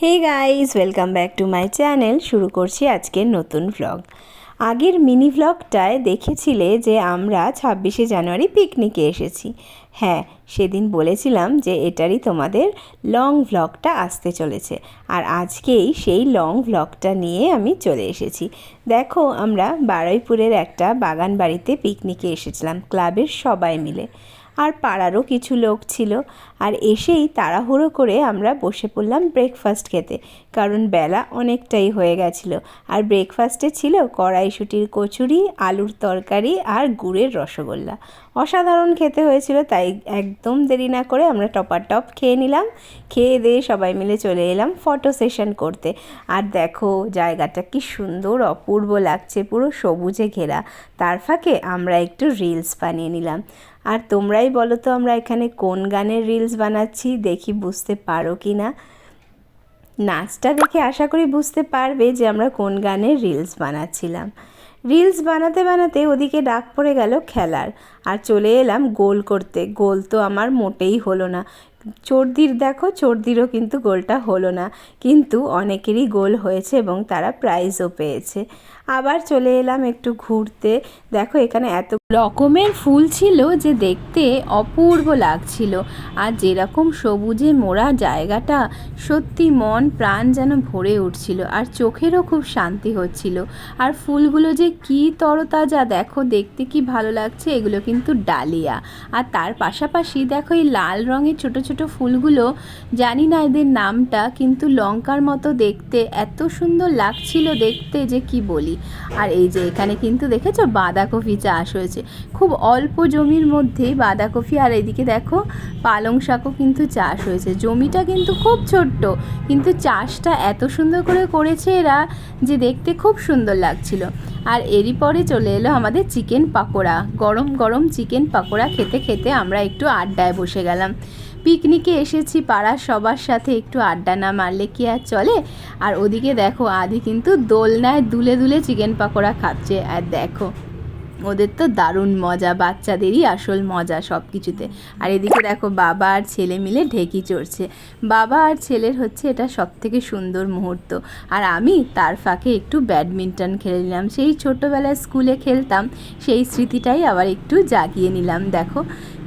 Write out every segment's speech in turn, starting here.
Hey guys, welcome back to my channel. শুরু করছি আজকের নতুন ভ্লগ। আগের মিনি ভ্লগটায় দেখেছিলে যে আমরা 26শে জানুয়ারি পিকনিকে এসেছি। হ্যাঁ, সেদিন বলেছিলাম যে এটারই তোমাদের লং ভ্লগটা আসতে চলেছে, আর আজকেই সেই লং ভ্লগটা নিয়ে আমি চলে এসেছি। দেখো, আমরা বারুইপুরের একটা বাগান বাড়িতে পিকনিকে এসেছিলাম ক্লাবের সবাই মিলে, আর পাড়ারও কিছু লোক ছিল। আর এসেই তাড়াহুড়ো করে আমরা বসে পড়লাম ব্রেকফাস্ট খেতে, কারণ বেলা অনেকটাই হয়ে গেছিলো। আর ব্রেকফাস্টে ছিল কড়াইশুঁটির কচুরি, আলুর তরকারি আর গুড়ের রসগোল্লা। অসাধারণ খেতে হয়েছিল, তাই একদম দেরি না করে আমরা টপাটপ খেয়ে নিলাম। খেয়ে দিয়ে সবাই মিলে চলে এলাম ফটো সেশন করতে। আর দেখো, জায়গাটা কি সুন্দর, অপূর্ব লাগছে, পুরো সবুজে ঘেরা। তার ফাঁকে আমরা একটু রিলস বানিয়ে নিলাম। আর তোমরাই বলো তো, আমরা এখানে কোন গানের রিলস বানাচ্ছি, দেখি বুঝতে পারো কি না। নাচটা দেখে আশা করি বুঝতে পারবে যে আমরা কোন গানের রিলস বানাচ্ছিলাম। রিলস বানাতে বানাতে ওদিকে ডাক পড়ে গেল খেলার, আর চলে এলাম গোল করতে। গোল তো আমার মোটেই হলো না। চর্দিরও কিন্তু গোলটা হলো না, কিন্তু অনেকেরই গোল হয়েছে এবং তারা প্রাইজও পেয়েছে। আবার চলে এলাম একটু ঘুরতে। দেখো, এখানে এত রকমের ফুল ছিল যে দেখতে অপূর্ব লাগছিল। আর যেরকম সবুজে মোড়া জায়গাটা, সত্যি মন প্রাণ যেন ভরে উঠছিল, আর চোখেরও খুব শান্তি হচ্ছিল। আর ফুলগুলো যে কি তরতাজা, দেখো দেখতে কি ভালো লাগছে। এগুলো কিন্তু ডালিয়া। আর তার পাশাপাশি দেখো, এই লাল রঙের ছোট ছোট ফুলগুলো, জানি না এদের নামটা, কিন্তু লঙ্কার মতো দেখতে, এত সুন্দর লাগছিল দেখতে যে কি বলি। আর এই যে এখানে কিন্তু দেখেছো বাঁধাকপি চাষ হয়েছে, খুব অল্প জমির মধ্যেই বাঁধাকপি। আর এদিকে দেখো পালং শাকও কিন্তু চাষ হয়েছে। জমিটা কিন্তু খুব ছোট্ট, কিন্তু চাষটা এত সুন্দর করে করেছে এরা যে দেখতে খুব সুন্দর লাগছিল। আর এরই পরে চলে এলো আমাদের চিকেন পাকোড়া। গরম গরম চিকেন পাকোড়া খেতে খেতে আমরা একটু আড্ডায় বসে গেলাম। পিকনিকে এসেছি পাড়ার সবার সাথে, একটু আড্ডা না মারলে কি আর চলে। আর ওদিকে দেখো, আদি কিন্তু দোলনায় দুলে দুলে চিকেন পাকোড়া খাচ্ছে। আর দেখো, ওদের তো দারুণ মজা, বাচ্চাদেরই আসল মজা সব কিছুতে। আর এদিকে দেখো, বাবা আর ছেলে মিলে ঢেকি চড়ছে। বাবা আর ছেলের হচ্ছে এটা সবথেকে সুন্দর মুহূর্ত। আর আমি তার ফাঁকে একটু ব্যাডমিন্টন খেলে নিলাম। সেই ছোটোবেলায় স্কুলে খেলতাম, সেই স্মৃতিটাই আবার একটু জাগিয়ে নিলাম। দেখো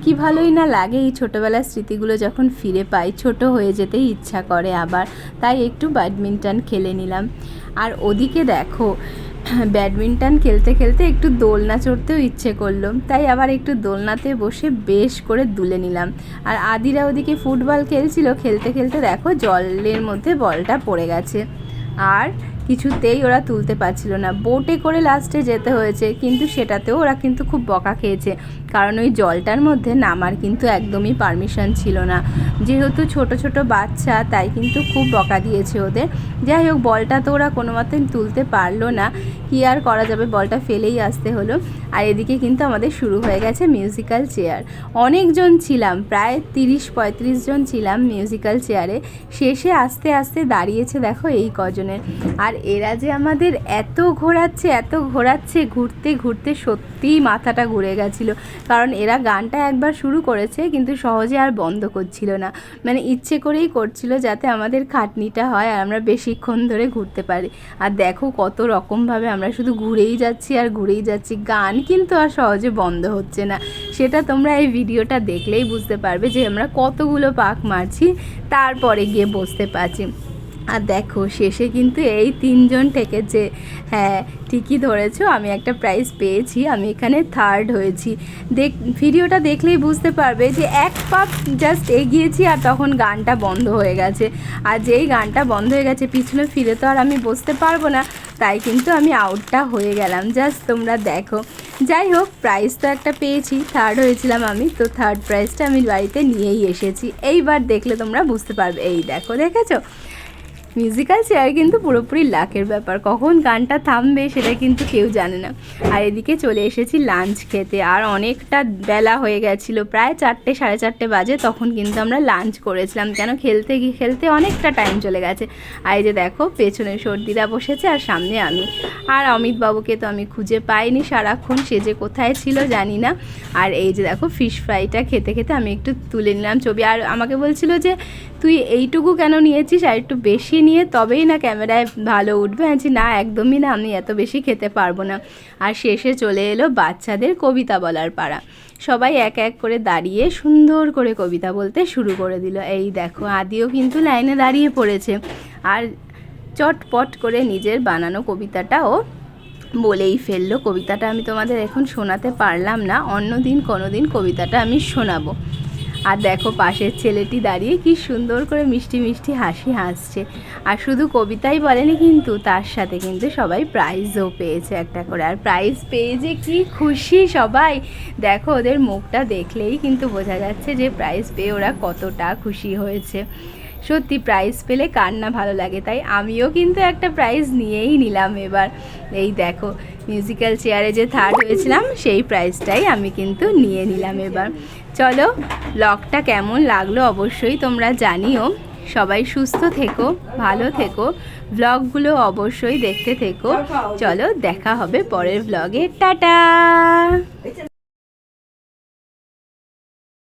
কি ভালোই না লাগে এই ছোটোবেলার স্মৃতিগুলো যখন ফিরে পাই, ছোট হয়ে যেতেই ইচ্ছা করে আবার। তাই একটু ব্যাডমিন্টন খেলে নিলাম। আর ওদিকে দেখো, ব্যাডমিন্টন খেলতে খেলতে একটু দোলনা চড়তেও ইচ্ছে করলো, তাই আবার একটু দোলনাতে বসে বেশ করে দুলে নিলাম। আর আদিরা ওদিকে ফুটবল খেলছিল, খেলতে খেলতে দেখো জলের মধ্যে বলটা পড়ে গেছে, আর কিছুতেই ওরা তুলতে পারছিল না। বোটে করে লাস্টে যেতে হয়েছে, কিন্তু সেটাতেও ওরা কিন্তু খুব বকা খেয়েছে, কারণ ওই জলটার মধ্যে নামার কিন্তু একদমই পারমিশন ছিল না। যেহেতু ছোট ছোট বাচ্চা, তাই কিন্তু খুব বকা দিয়েছে ওদের। যাই হোক, বলটা তো ওরা কোনো মতেই তুলতে পারলো না, কী আর করা যাবে, বলটা ফেলেই আসতে হলো। আর এদিকে কিন্তু আমাদের শুরু হয়ে গেছে মিউজিক্যাল চেয়ার। অনেকজন ছিলাম, প্রায় 30-35 জন ছিলাম মিউজিক্যাল চেয়ারে। শেষে আস্তে আস্তে দাঁড়িয়েছে দেখো এই কজনের। আর এরা যে আমাদের এত ঘোরাচ্ছে, ঘুরতে ঘুরতে সত্যিই মাথাটা ঘুরে গেছিলো। কারণ এরা গানটা একবার শুরু করেছে, কিন্তু সহজে আর বন্ধ করছিল না, মানে ইচ্ছে করেই করছিল যাতে আমাদের খাটনিটা হয় আর আমরা বেশিক্ষণ ধরে ঘুরতে পারি। আর দেখো কত রকমভাবে আমরা শুধু ঘুরেই যাচ্ছি আর ঘুরেই যাচ্ছি, গান কিন্তু আর সহজে বন্ধ হচ্ছে না। সেটা তোমরা এই ভিডিওটা দেখলেই বুঝতে পারবে যে আমরা কতগুলো পাক মারছি, তারপরে গিয়ে বসতে পারছি। আর দেখো, শেষে কিন্তু এই 3 জন ঠেকেছে। হ্যাঁ, ঠিকই ধরেছো, আমি একটা প্রাইজ পেয়েছি, আমি এখানে 3rd হয়েছি। ভিডিওটা দেখলেই বুঝতে পারবে যে এক পাক জাস্ট এগিয়েছি, আর তখন গানটা বন্ধ হয়ে গেছে। আর যেই গানটা বন্ধ হয়ে গেছে, পিছনে ফিরে তো আর আমি বসতে পারবো না, তাই কিন্তু আমি আউটটা হয়ে গেলাম। জাস্ট তোমরা দেখো। যাই হোক, প্রাইজ তো একটা পেয়েছি, 3rd হয়েছিলাম আমি, তো 3rd প্রাইজটা আমি বাড়িতে নিয়েই এসেছি। এইবার দেখলে তোমরা বুঝতে পারবে। এই দেখো, দেখেছো মিউজিক্যাল চেয়ার কিন্তু পুরোপুরি লাকের ব্যাপার, কখন গানটা থামবে সেটা কিন্তু কেউ জানে না। আর এদিকে চলে এসেছি লাঞ্চ খেতে, আর অনেকটা বেলা হয়ে গেছিলো, প্রায় 4টে 4:30 বাজে, তখন কিন্তু আমরা লাঞ্চ করেছিলাম, কেন খেলতে অনেকটা টাইম চলে গেছে। আর এই যে দেখো পেছনে সর্দিরা বসেছে আর সামনে আমি। আর অমিতবাবুকে তো আমি খুঁজে পাইনি, সারাক্ষণ সে যে কোথায় ছিল জানি না। আর এই যে দেখো ফিশ ফ্রাইটা খেতে খেতে আমি একটু তুলে নিলাম ছবি। আর আমাকে বলছিল যে তুই এইটুকু কেন নিয়েছিস, আর একটু বেশি নিয়ে তবেই না ক্যামেরায় ভালো উঠবে। আছি না, একদমই না, আমি এত বেশি খেতে পারবো না। আর শেষে চলে এলো বাচ্চাদের কবিতা বলার পাড়া, সবাই এক এক করে দাঁড়িয়ে সুন্দর করে কবিতা বলতে শুরু করে দিল। এই দেখো আদিও কিন্তু লাইনে দাঁড়িয়ে পড়েছে, আর চটপট করে নিজের বানানো কবিতাটাও বলেই ফেললো। কবিতাটা আমি তোমাদের এখন শোনাতে পারলাম না, অন্য দিন কোনো দিন কবিতাটা আমি শোনাবো। আর দেখো পাশের ছেলেটি দাঁড়িয়ে কি সুন্দর করে মিষ্টি মিষ্টি হাসি হাসছে। আর শুধু কবিতাই বলেনি কিন্তু, তার সাথে কিন্তু সবাই প্রাইজও পেয়েছে একটা করে। আর প্রাইজ পেয়ে যে কি খুশি সবাই, দেখো ওদের মুখটা দেখলেই কিন্তু বোঝা যাচ্ছে যে প্রাইজ পেয়ে ওরা কতটা খুশি হয়েছে। সত্যি প্রাইজ পেলে কার না ভালো লাগে, তাই আমিও কিন্তু একটা প্রাইজ নিয়েই নিলাম এবার। এই দেখো মিউজিক্যাল চেয়ারে যে থার্ড হয়েছিলাম সেই প্রাইজটাই আমি কিন্তু নিয়ে নিলাম এবার। চলো ব্লগটা কেমন লাগলো অবশ্যই তোমরা জানিও। সবাই সুস্থ থেকো, ভালো থেকো, ব্লগগুলো অবশ্যই দেখতে থেকো। চলো দেখা হবে পরের ব্লগে, টাটা।